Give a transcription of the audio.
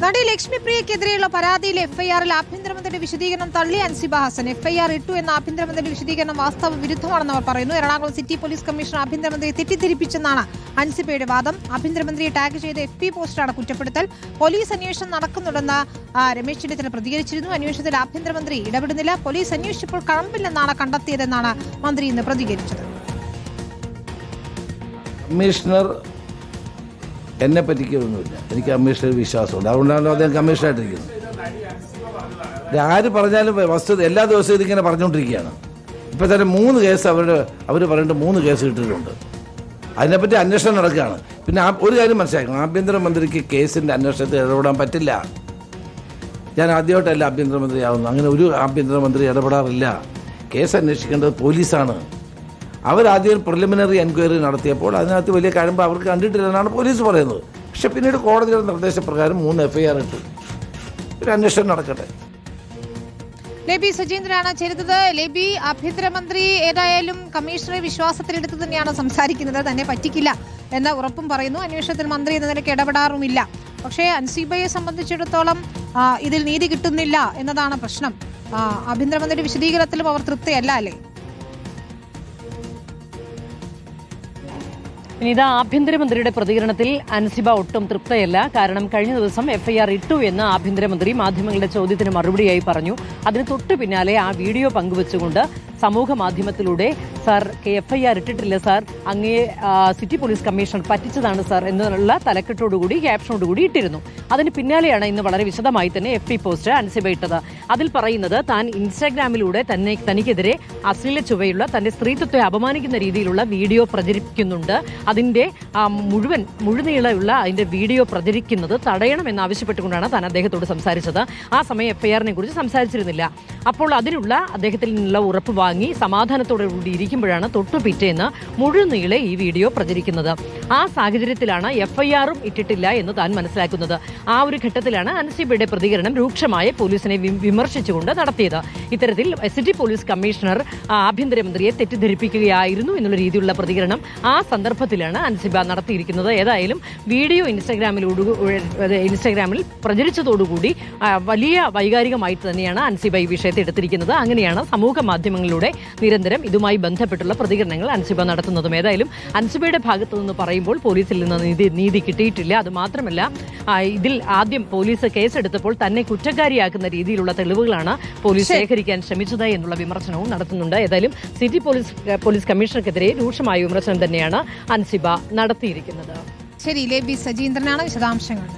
നടി ലക്ഷ്മിപ്രിയക്കെതിരെയുള്ള പരാതിയിലെ എഫ്ഐആറിൽ ആഭ്യന്തരമന്ത്രിയുടെ വിശദീകരണം തള്ളി അൻസിബ ഹസൻ. എഫ്ഐആർ ഇട്ടു എന്ന ആഭ്യന്തരമന്ത്രിയുടെ വിശദീകരണം വാസ്തവ വിരുദ്ധമാണെന്ന് അവർ പറയുന്നു. എറണാകുളം സിറ്റി പോലീസ് കമ്മീഷണർ ആഭ്യന്തരമന്ത്രിയെ തെറ്റിദ്ധരിപ്പിച്ചെന്നാണ് അൻസിബയുടെ വാദം. ആഭ്യന്തരമന്ത്രിയെ ടാഗ് ചെയ്ത FB പോസ്റ്റാണ് കുറ്റപ്പെടുത്തൽ. പോലീസ് അന്വേഷണം നടക്കുന്നുണ്ടെന്ന് രമേശ് ചെന്നിത്തല പ്രതികരിച്ചിരുന്നു. അന്വേഷണത്തിൽ ആഭ്യന്തരമന്ത്രി ഇടപെടുന്നില്ല. പോലീസ് അന്വേഷിച്ചപ്പോൾ കഴമ്പില്ലെന്നാണ് കണ്ടെത്തിയതെന്നാണ് മന്ത്രി ഇന്ന് പ്രതികരിച്ചത്. കമ്മീഷണർ എന്നെ പറ്റിക്കൊന്നുമില്ല. എനിക്ക് കമ്മീഷണർ വിശ്വാസമുണ്ട്. അതുകൊണ്ടാണല്ലോ അദ്ദേഹം കമ്മീഷണറായിട്ടിരിക്കുന്നത്. ആര് പറഞ്ഞാലും വസ്തുത എല്ലാ ദിവസവും ഇതിങ്ങനെ പറഞ്ഞുകൊണ്ടിരിക്കുകയാണ്. ഇപ്പം തന്നെ 3 കേസ് അവർ പറഞ്ഞിട്ട് 3 കേസ് കിട്ടിയിട്ടുണ്ട്. അതിനെപ്പറ്റി അന്വേഷണം നടക്കുകയാണ്. പിന്നെ ഒരു കാര്യം മനസ്സിലാക്കണം, ആഭ്യന്തരമന്ത്രിക്ക് കേസിൻ്റെ അന്വേഷണത്തിൽ ഇടപെടാൻ പറ്റില്ല. ഞാൻ ആദ്യമായിട്ടല്ല ആഭ്യന്തരമന്ത്രിയാവുന്നു. അങ്ങനെ ഒരു ആഭ്യന്തരമന്ത്രി ഇടപെടാറില്ല. കേസ് അന്വേഷിക്കേണ്ടത് പോലീസാണ്. അവരാദ്യം പ്രിലിമിനറി എൻക്വയറി നടത്തിയപ്പോൾ അതിനകത്ത് വലിയ കഴമ്പ് അവർക്ക് കണ്ടിട്ടില്ലെന്നാണ് പോലീസ് പറയുന്നത്. പക്ഷെ പിന്നീട് കോടതിയുടെ നിർദ്ദേശപ്രകാരം 3 FIR ഇട്ടു. ഒരു അന്വേഷണം നടക്കട്ടെ. ലേബി സജീന്ദ്രനാണ് ചേരുന്നത്. ലേബി, ആഭ്യന്തരമന്ത്രി ഏതായാലും കമ്മീഷണറെ വിശ്വാസത്തിലെടുത്ത് തന്നെയാണ് സംസാരിക്കുന്നത്. തന്നെ പറ്റിക്കില്ല എന്ന ഉറപ്പും പറയുന്നു. അന്വേഷണത്തിൽ മന്ത്രി എന്ന നിലയ്ക്ക് ഇടപെടാറുമില്ല. പക്ഷേ അൻസിബയെ സംബന്ധിച്ചിടത്തോളം ഇതിൽ നീതി കിട്ടുന്നില്ല എന്നതാണ് പ്രശ്നം. ആഭ്യന്തരമന്ത്രിയുടെ വിശദീകരണത്തിലും അവർ തൃപ്തിയല്ല അല്ലേ? ഇനി ആഭ്യന്തരമന്ത്രിയുടെ പ്രതികരണത്തിൽ അൻസിബ ഒട്ടും തൃപ്തയല്ല. കാരണം കഴിഞ്ഞ ദിവസം FIR ഇട്ടു എന്ന് ആഭ്യന്തരമന്ത്രി മാധ്യമങ്ങളുടെ ചോദ്യത്തിന് മറുപടിയായി പറഞ്ഞു. അതിന് തൊട്ടു പിന്നാലെ ആ വീഡിയോ പങ്കുവച്ചുകൊണ്ട് സമൂഹ മാധ്യമത്തിലൂടെ സാർ FIR ഇട്ടിട്ടില്ല സാർ, അങ്ങേ സിറ്റി പോലീസ് കമ്മീഷണർ പറ്റിച്ചതാണ് സാർ എന്നുള്ള തലക്കെട്ടോടുകൂടി ക്യാപ്ഷനോടുകൂടി ഇട്ടിരുന്നു. അതിന് പിന്നാലെയാണ് ഇന്ന് വളരെ വിശദമായി തന്നെ FB പോസ്റ്റ് അൻസിബ ഇട്ടത്. അതിൽ പറയുന്നത് താൻ ഇൻസ്റ്റാഗ്രാമിലൂടെ തനിക്കെതിരെ അശ്ലീല ചുവയുള്ള തന്റെ സ്ത്രീത്വത്തെ അപമാനിക്കുന്ന രീതിയിലുള്ള വീഡിയോ പ്രചരിപ്പിക്കുന്നുണ്ട്. അതിന്റെ മുഴുനീളമുള്ള അതിന്റെ വീഡിയോ പ്രചരിക്കുന്നത് തടയണമെന്ന് ആവശ്യപ്പെട്ടുകൊണ്ടാണ് താൻ അദ്ദേഹത്തോട് സംസാരിച്ചത്. ആ സമയം FIRനെ കുറിച്ച് സംസാരിച്ചിരുന്നില്ല. അപ്പോൾ അതിനുള്ള അദ്ദേഹത്തിൽ നിന്നുള്ള ഉറപ്പ് വാങ്ങി സമാധാനത്തോടു കൂടി ഇരിക്കുമ്പോഴാണ് തൊട്ടുപിറ്റേന്ന് മുഴുനീളെ ഈ വീഡിയോ പ്രചരിക്കുന്നത്. ആ സാഹചര്യത്തിലാണ് FIRഉം ഇട്ടിട്ടില്ല എന്ന് താൻ മനസ്സിലാക്കുന്നത്. ആ ഒരു ഘട്ടത്തിലാണ് അൻസിബയുടെ പ്രതികരണം രൂക്ഷമായ പോലീസിനെ വിമർശിച്ചുകൊണ്ട് നടത്തിയത്. ഇത്തരത്തിൽ സിറ്റി പോലീസ് കമ്മീഷണർ ആഭ്യന്തരമന്ത്രിയെ തെറ്റിദ്ധരിപ്പിക്കുകയായിരുന്നു എന്നുള്ള രീതിയിലുള്ള പ്രതികരണം ആ സന്ദർഭത്തിലാണ് അൻസിബ നടത്തിയിരിക്കുന്നത്. ഏതായാലും വീഡിയോ ഇൻസ്റ്റാഗ്രാമിൽ പ്രചരിച്ചതോടുകൂടി വലിയ വൈകാരികമായിട്ട് തന്നെയാണ് അൻസിബ ഈ വിഷയത്തെ എടുത്തിരിക്കുന്നത്. അങ്ങനെയാണ് സമൂഹ മാധ്യമങ്ങളിലൂടെ നിരന്തരം ഇതുമായി ബന്ധപ്പെട്ടുള്ള പ്രതികരണങ്ങൾ അൻസിബ നടത്തുന്നതും. ഏതായാലും അൻസിബയുടെ ഭാഗത്തു നിന്ന് പറയുമ്പോൾ പോലീസിൽ നിന്ന് നീതി കിട്ടിയിട്ടില്ല. അത് മാത്രമല്ല, ഇതിൽ ആദ്യം പോലീസ് കേസെടുത്തപ്പോൾ തന്നെ കുറ്റക്കാരിയാക്കുന്ന രീതിയിലുള്ള തെളിവുകളാണ് പോലീസ് ശേഖരിക്കാൻ ശ്രമിച്ചത് എന്നുള്ള വിമർശനവും നടത്തുന്നുണ്ട്. ഏതായാലും സിറ്റി പോലീസ് കമ്മീഷണർക്കെതിരെ രൂക്ഷമായ വിമർശനം തന്നെയാണ് അൻസിബ നടത്തിയിരിക്കുന്നത്. ശരി, ലേബി സജീന്ദ്രനാണ് വിശദാംശങ്ങൾ.